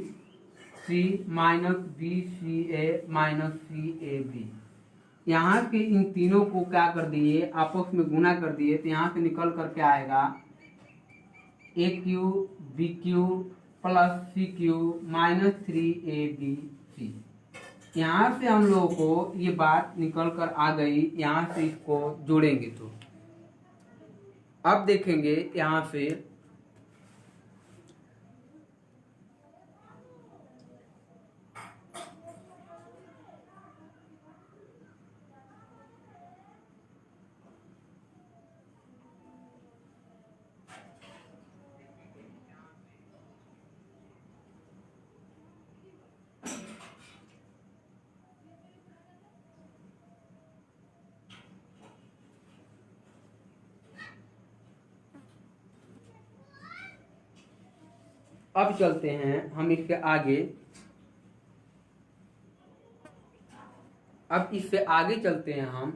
C minus B c a minus C a b. यहाँ के इन तीनों को क्या कर दिए? आपस में गुना कर दिए तो यहाँ से निकल कर क्या आएगा? A cube b cube plus c cube minus 3abc। यहाँ से हम लोगों को ये बात निकल कर आ गई। यहाँ से इसको जोड़ेंगे तो अब देखेंगे यहाँ से अब चलते हैं हम इसके आगे। अब इससे आगे चलते हैं हम।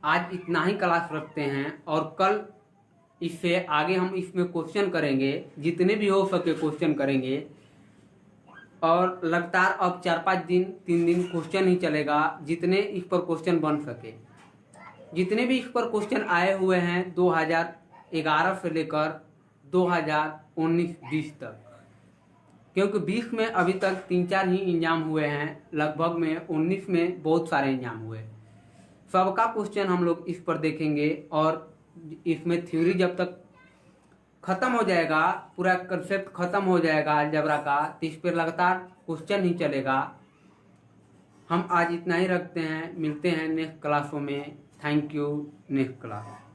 आज इतना ही क्लास रखते हैं और कल इससे आगे हम इसमें क्वेश्चन करेंगे, जितने भी हो सके क्वेश्चन करेंगे। और लगातार अब 4-5 दिन 3 दिन क्वेश्चन ही चलेगा, जितने इस पर क्वेश्चन बन सके। जितने भी इस पर क्वेश्चन आए हुए हैं 2011 से लेकर 2019-20 तक, क्योंकि 20 में अभी तक 3-4 ही एग्जाम हुए हैं, लगभग में 19 में बहुत सारे एग्जाम हुए। सबका क्वेश्चन हम लोग इस पर देखेंगे और इसमें थ्योरी जब तक खत्म हो जाएगा, पूरा कंसेप्ट खत्म हो जाएगा अलजेब्रा का, तो इस पर लगातार क्वेश्चन ही चलेगा। हम आज इतना ही रखते हैं, मिलते हैं नेक्स्ट क्लासों में। Thank you. Next class.